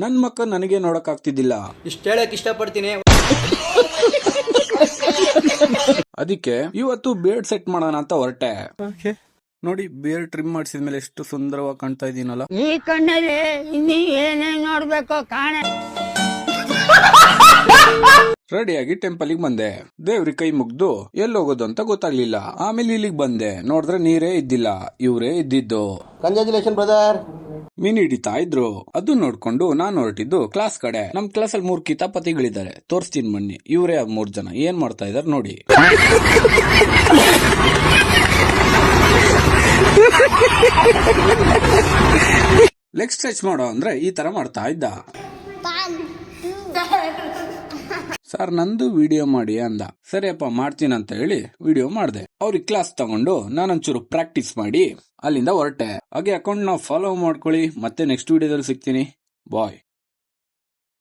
ನನ್ ಮಕ್ಕ ನನಗೆ ನೋಡಕ್ ಆಗ್ತಿದ್ದಿಲ್ಲ. ಇಷ್ಟ ಹೇಳಕ್ ಇಷ್ಟಪಡ್ತೀನಿ. ಅದಕ್ಕೆ ಇವತ್ತು ಬೇರ್ಡ್ ಸೆಟ್ ಮಾಡೋಣ ಅಂತ ಹೊರಟೆ. ನೋಡಿ ಬೇರ್ಡ್ ಟ್ರಿಮ್ ಮಾಡಿಸಿದ್ಮೇಲೆ ಎಷ್ಟು ಸುಂದರವಾಗಿ ಕಾಣ್ತಾ ಇದೀನಲ್ಲ. ಈ ಕಣ್ಣಲ್ಲಿ ಇನ್ನೀ ಏನೇನ್ ನೋಡ್ಬೇಕೋ ಕಾಣ. ರೆಡಿಯಾಗಿ ಟೆಂಪಲ್ ಬಂದೆ. ದೇವ್ರಿ ಕೈ ಮುಗ್ದು ಎಲ್ಲಿ ಹೋಗೋದು ಅಂತ ಗೊತ್ತಾಗ್ಲಿಲ್ಲ. ಆಮೇಲೆ ಇಲ್ಲಿಗೆ ಬಂದೆ. ನೋಡಿದ್ರೆ ನೀರೇ ಇದ್ದಿಲ್ಲ, ಇವ್ರೇ ಇದ್ದಿದ್ದು. Congratulation brother. ಮೀನ್ ಹಿಡಿತಾ ಇದ್ರು. ಅದು ನೋಡ್ಕೊಂಡು ನಾನ್ ಹೊರಟಿದ್ದು ಕ್ಲಾಸ್ ಕಡೆ. ನಮ್ ಕ್ಲಾಸ್ ಅಲ್ಲಿ 3 ಕಿತಾಪತಿಗಳಿದ್ದಾರೆ, ತೋರಿಸ್ತೀನಿ ಬನ್ನಿ. ಇವರೇ 3 ಜನ ಏನ್ ಮಾಡ್ತಾ ಇದಾರೆ ನೋಡಿ. ಲೆಗ್ ಸ್ಟ್ರೆಚ್ ಮಾಡೋ ಅಂದ್ರೆ ಈ ತರ ಮಾಡ್ತಾ ಇದ್ದ. ಸರ್ ನಂದು ವಿಡಿಯೋ ಮಾಡಿ ಅಂದ. ಸರಿಯಪ್ಪ ಮಾಡ್ತೀನಿ ಅಂತ ಹೇಳಿ ವಿಡಿಯೋ ಮಾಡ್ದೆ. ಅವ್ರಿಗೆ ಕ್ಲಾಸ್ ತಗೊಂಡು ನಾನೊಂಚೂರು ಪ್ರಾಕ್ಟೀಸ್ ಮಾಡಿ ಅಲ್ಲಿಂದ ಹೊರಟೆ. ಹಾಗೆ ಅಕೌಂಟ್ ನಾವು ಫಾಲೋ ಮಾಡ್ಕೊಳ್ಳಿ. ಮತ್ತೆ ನೆಕ್ಸ್ಟ್ ವಿಡಿಯೋದಲ್ಲಿ ಸಿಗ್ತೀನಿ. ಬಾಯ್.